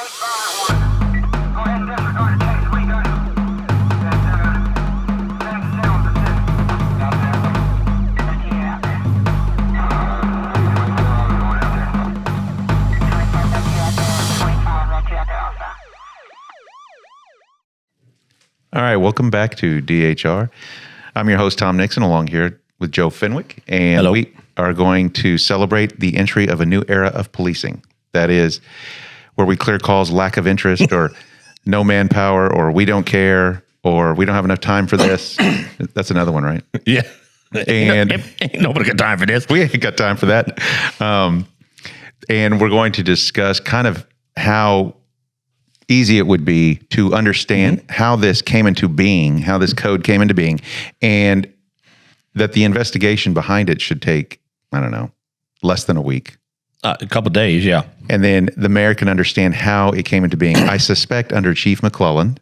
All right, welcome back to DHR. I'm your host, Tom Nixon, along here with Joe Fenwick, and Hello. We are going to celebrate the entry of a new era of policing. That is where we clear calls lack of interest or no manpower or we don't care or we don't have enough time for this. That's another one, right? Yeah. And ain't nobody got time for this. we ain't got time for that. And we're going to discuss kind of how easy it would be to understand how this came into being, how this code came into being, and that the investigation behind it should take, I don't know, less than a week. A couple of days, yeah. And then the mayor can understand how it came into being. I suspect under Chief McClellan.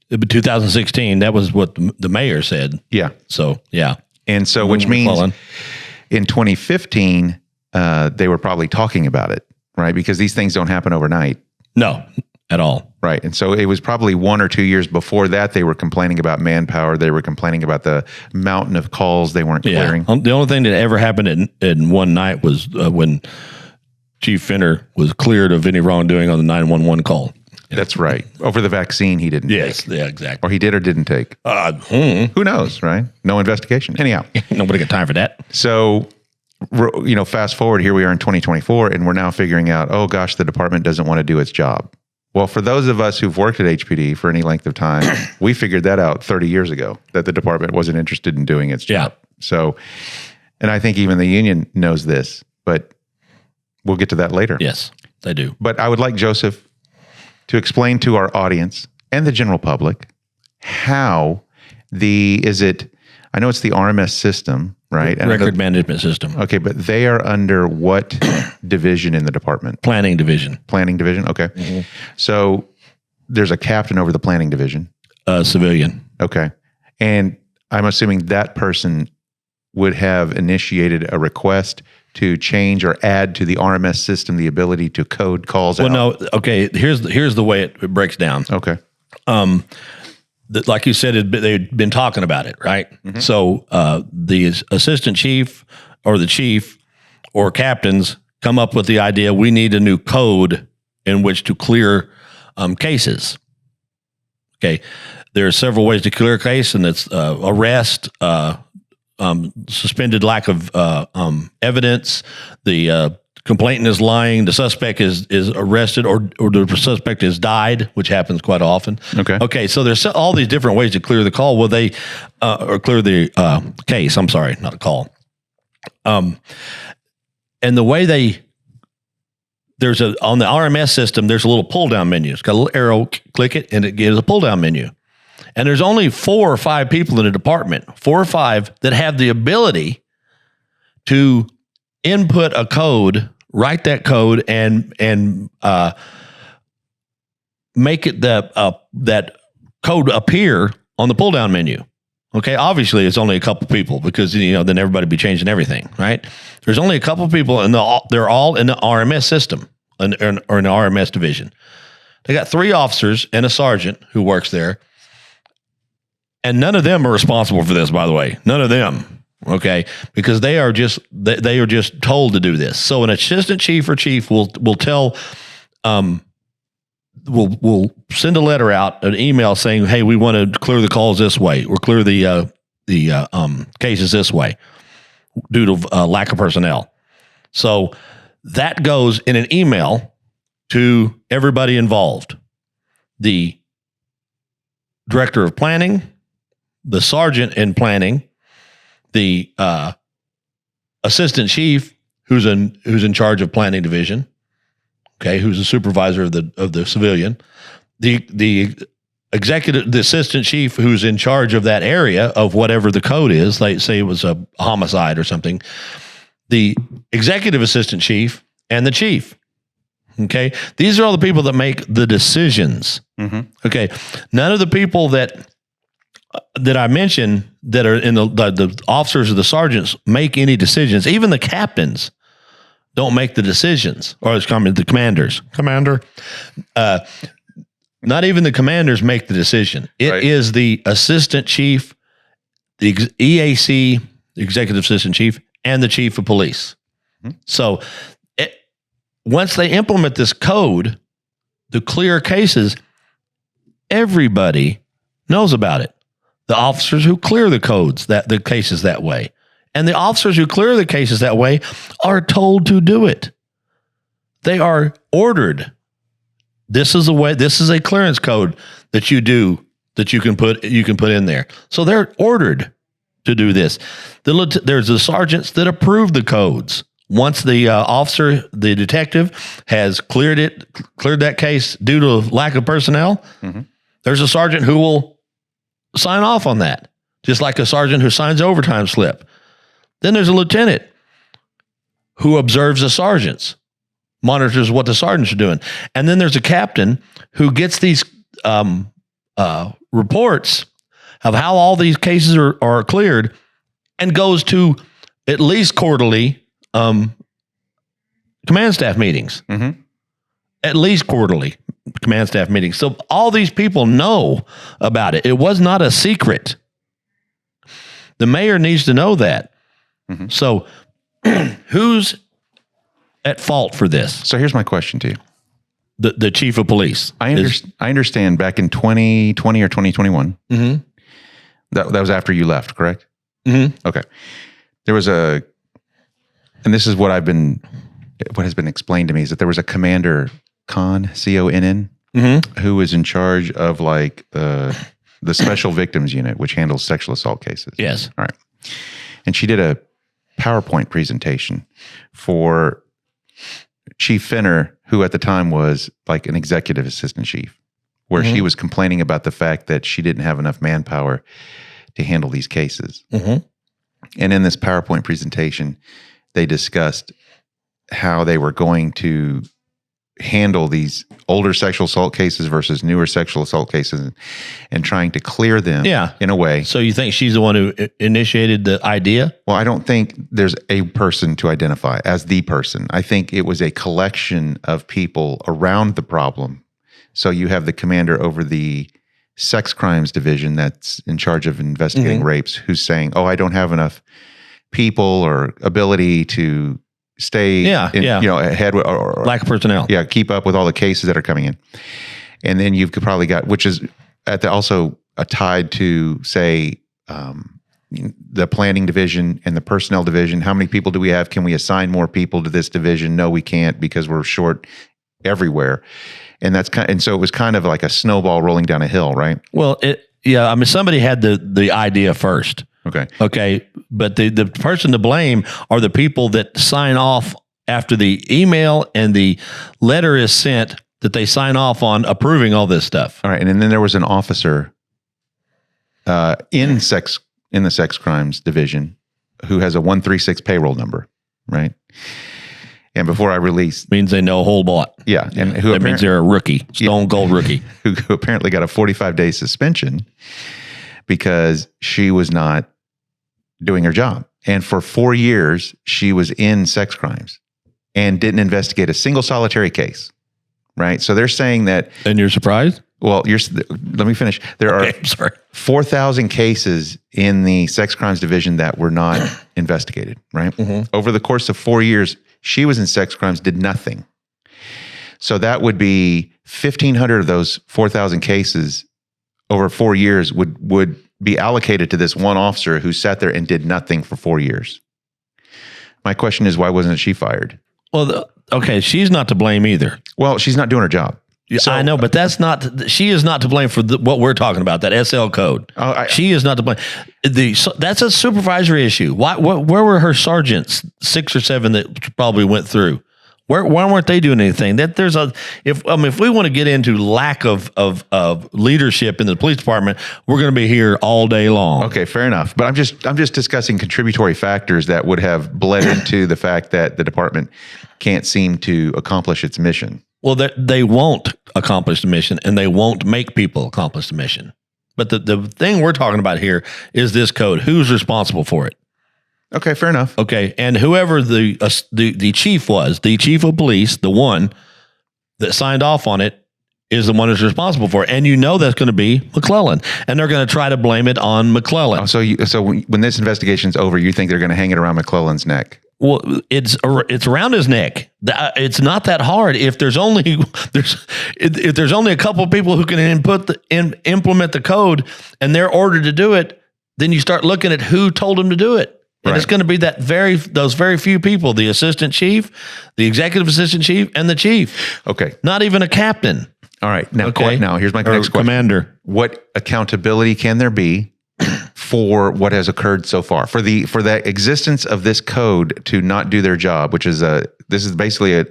But 2016, that was what the mayor said. Yeah. So, yeah. And so, which means McClellan. in 2015, they were probably talking about it, right? Because these things don't happen overnight. No, at all. Right. And so it was probably 1 or 2 years before that they were complaining about manpower. They were complaining about the mountain of calls they weren't clearing. The only thing that ever happened in one night was when Chief Fenner was cleared of any wrongdoing on the 911 call. That's right. Over the vaccine he didn't take. Yeah, exactly. Or he did or didn't take. Who knows, right? No investigation. Anyhow. Nobody got time for that. So, fast forward, here we are in 2024, and we're now figuring out, oh gosh, the department doesn't want to do its job. Well, for those of us who've worked at HPD for any length of time, we figured that out 30 years ago, that the department wasn't interested in doing its job. Yeah. So, and I think even the union knows this, but we'll get to that later. Yes, they do. But I would like Joseph to explain to our audience and the general public how I know it's the RMS system, right? Record management system. Okay, but they are under what division in the department? Planning division. Planning division, okay. Mm-hmm. So there's a captain over the planning division. Civilian. Okay. And I'm assuming that person would have initiated a request to change or add to the RMS system the ability to code calls out. Well, no. Okay, here's the way it breaks down. Okay. Like you said, they'd been talking about it, right? Mm-hmm. So the assistant chief or the chief or captains come up with the idea, we need a new code in which to clear cases. Okay. There are several ways to clear a case, and it's arrest, suspended lack of evidence, the complainant is lying, the suspect is arrested, or the suspect has died, which happens quite often. Okay, so there's all these different ways to clear the call. Well, or clear the case. I'm sorry, not a call. And the way on the RMS system, there's a little pull down menu. It's got a little arrow, click it, and it gives a pull down menu. And there's only 4 or 5 people in the department, 4 or 5, that have the ability to input a code, write that code, and make it that code appear on the pull down menu. Okay, obviously it's only a couple people because then everybody be changing everything, right? There's only a couple people, and they're all in the RMS system or in the RMS division. They got 3 officers and a sergeant who works there, and none of them are responsible for this. By the way, none of them. Okay, because they are just told to do this. So an assistant chief or chief will tell, will send a letter out, an email saying, "Hey, we want to clear the calls this way, or clear the cases this way, due to lack of personnel." So that goes in an email to everybody involved: the director of planning, the sergeant in planning, the assistant chief who's in charge of planning division, okay, who's the supervisor of the civilian, the executive, the assistant chief who's in charge of that area of whatever the code is, like say it was a homicide or something, the executive assistant chief, and the chief. Okay, these are all the people that make the decisions. Mm-hmm. Okay, none of the people that I mentioned that are in the officers or the sergeants make any decisions. Even the captains don't make the decisions, or it's coming the commanders. Not even the commanders make the decision. It is the assistant chief, the EAC, executive assistant chief, and the chief of police. So once they implement this code, the clear cases, everybody knows about it. The officers who clear the cases that way. And the officers who clear the cases that way are told to do it. They are ordered. This is a clearance code that you do, that you can put in there. So they're ordered to do this. There's the sergeants that approve the codes. Once the officer, the detective, has cleared that case due to lack of personnel, there's a sergeant who will sign off on that, just like a sergeant who signs overtime slip. Then there's a lieutenant who observes the sergeants, monitors what the sergeants are doing. And then there's a captain who gets these reports of how all these cases are cleared and goes to at least quarterly command staff meetings. At least quarterly command staff meetings. So all these people know about it. It was not a secret. The mayor needs to know that. So who's at fault for this? So here's my question to you. The chief of police. I understand back in 2020 or 2021, that was after you left, correct? Okay. There was and this is what has been explained to me, is that there was a commander, Conn, who was in charge of like the Special Victims Unit, which handles sexual assault cases. Yes. All right. And she did a PowerPoint presentation for Chief Finner, who at the time was like an executive assistant chief, where she was complaining about the fact that she didn't have enough manpower to handle these cases. And in this PowerPoint presentation, they discussed how they were going to handle these older sexual assault cases versus newer sexual assault cases, and trying to clear them in a way. So you think she's the one who initiated the idea? Well, I don't think there's a person to identify as the person. I think it was a collection of people around the problem. So you have the commander over the sex crimes division that's in charge of investigating rapes, who's saying, I don't have enough people or ability to stay ahead or lack of personnel. Yeah, keep up with all the cases that are coming in. And then you've probably got, which is also tied to, say, the planning division and the personnel division. How many people do we have? Can we assign more people to this division? No, we can't, because we're short everywhere. And so it was kind of like a snowball rolling down a hill, right? Well, somebody had the idea first. Okay. But the person to blame are the people that sign off after the email and the letter is sent, that they sign off on approving all this stuff. All right. And then there was an officer in the sex crimes division who has a 136 payroll number, right? And before I release, means they know a whole lot. Yeah. And that means they're a rookie, stone cold rookie. Who apparently got a 45-day suspension because she was not doing her job. And for 4 years, she was in sex crimes and didn't investigate a single solitary case, right? So they're saying that... And you're surprised? Well, let me finish. There are 4,000 cases in the sex crimes division that were not investigated, right? Over the course of 4 years, she was in sex crimes, did nothing. So that would be 1,500 of those 4,000 cases over 4 years would be allocated to this one officer who sat there and did nothing for 4 years. My question is, why wasn't she fired? Well, she's not to blame either. Well, she's not doing her job. So, I know, but she is not to blame for what we're talking about, that SL code. She is not to blame. That's a supervisory issue. Where were her sergeants, 6 or 7 that probably went through? Why weren't they doing anything? If we want to get into lack of leadership in the police department, we're going to be here all day long. Okay, fair enough. But I'm just discussing contributory factors that would have bled into the fact that the department can't seem to accomplish its mission. Well, they won't accomplish the mission, and they won't make people accomplish the mission. But the thing we're talking about here is this code. Who's responsible for it? Okay, fair enough. Okay, and whoever the chief was, the chief of police, the one that signed off on it, is the one who's responsible for it. And that's going to be McClellan. And they're going to try to blame it on McClellan. Oh, so when this investigation's over, you think they're going to hang it around McClellan's neck? Well, it's around his neck. It's not that hard. If there's only a couple of people who can implement the code and they're ordered to do it, then you start looking at who told them to do it. And It's going to be those very few people, the assistant chief, the executive assistant chief, and the chief. Okay. Not even a captain. All right. Now, now here's my next question. Commander. What accountability can there be for what has occurred so far? For the existence of this code to not do their job, which is this is basically a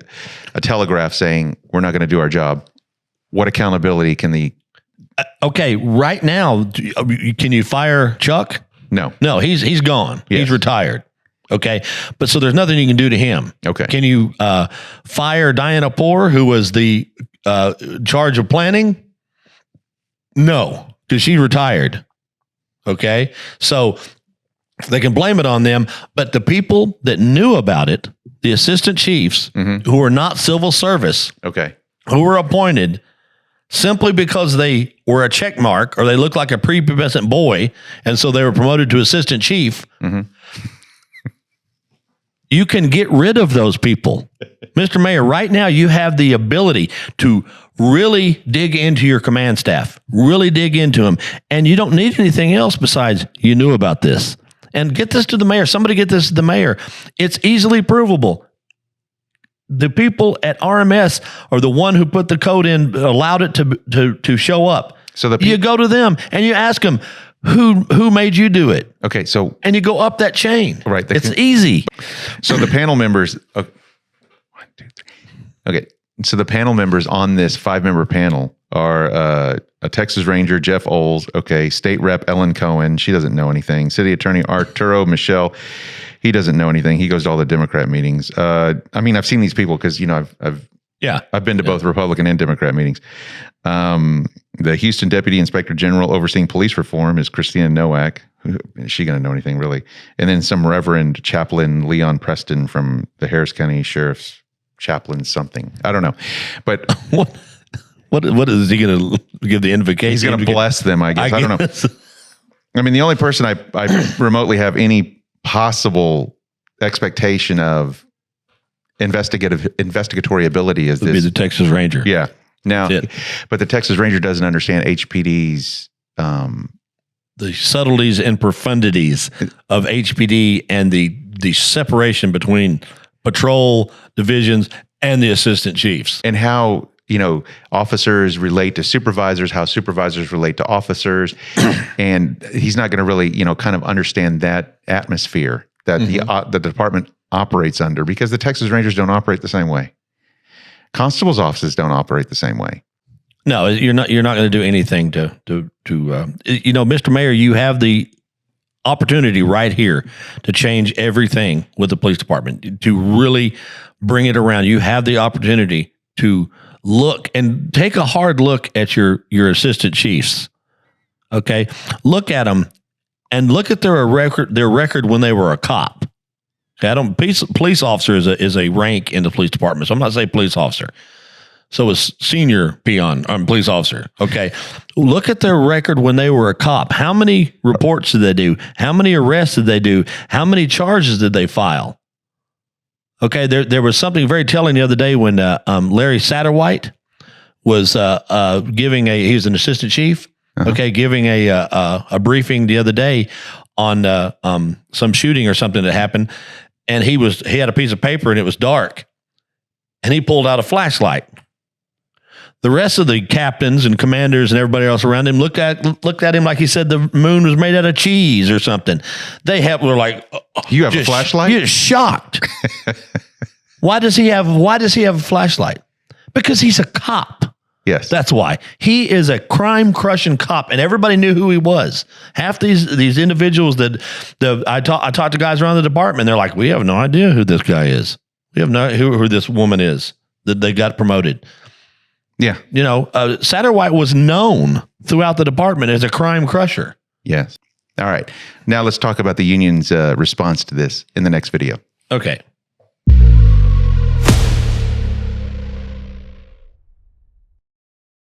telegraph saying we're not going to do our job. What accountability can the... Okay, right now, can you fire Chuck? No, he's gone. Yes. He's retired. Okay, but so there's nothing you can do to him. Okay, can you fire Diana Poor, who was the charge of planning? No, because she retired. Okay, so they can blame it on them, but the people that knew about it, the assistant chiefs who are not civil service, who were appointed simply because they were a check mark or they looked like a prepubescent boy, and so they were promoted to assistant chief, you can get rid of those people. Mr. Mayor, right now you have the ability to really dig into your command staff, really dig into them, and you don't need anything else besides you knew about this. And get this to the mayor. Somebody get this to the mayor. It's easily provable. The people at RMS are the one who put the code in, allowed it to show up. So you go to them and you ask them, who made you do it? Okay, so... And you go up that chain. Right. It's easy. So the panel members... Okay, so the panel members on this 5-member panel are a Texas Ranger, Jeff Oles, State Rep Ellen Cohen, she doesn't know anything, City Attorney Arturo Michelle, he doesn't know anything. He goes to all the Democrat meetings. I mean, I've seen these people because, I've been to both Republican and Democrat meetings. The Houston Deputy Inspector General overseeing police reform is Christina Nowak. Is she going to know anything, really? And then some Reverend Chaplain Leon Preston from the Harris County Sheriff's Chaplain something. I don't know. But what is he going to give the invocation? He's going to bless them, I guess. I don't know. I mean, the only person I remotely have any possible expectation of investigatory ability is this. Would be the Texas Ranger. Yeah. Now, but the Texas Ranger doesn't understand HPD's the subtleties and profundities of HPD and the separation between patrol divisions and the assistant chiefs, and how officers relate to supervisors, how supervisors relate to officers, and he's not going to really kind of understand that atmosphere that the department operates under, because the Texas Rangers don't operate the same way. Constables' offices don't operate the same way. No, you're not going to do anything to Mr. Mayor, you have the opportunity right here to change everything with the police department, to really bring it around. You have the opportunity to look and take a hard look at your assistant chiefs. Okay, look at them and look at their record when they were a cop. Okay, police officer is a rank in the police department, so I'm not saying police officer. So is senior peon, police officer. Okay, look at their record when they were a cop. How many reports did they do? How many arrests did they do? How many charges did they file? Okay, there was something very telling the other day when Larry Satterwhite was giving he was an assistant chief. Okay, giving a briefing the other day on some shooting or something that happened, and he had a piece of paper and it was dark, and he pulled out a flashlight. The rest of the captains and commanders and everybody else around him looked at him like he said the moon was made out of cheese or something. Were like, "You have a flashlight?" You're shocked. Why does he have a flashlight? Because he's a cop. Yes, that's why. He is a crime-crushing cop, and everybody knew who he was. Half these individuals I talked to guys around the department. They're like, "We have no idea who this guy is. We have no who this woman is that they got promoted." Yeah. Satterwhite was known throughout the department as a crime crusher. Yes. All right. Now let's talk about the union's response to this in the next video. Okay.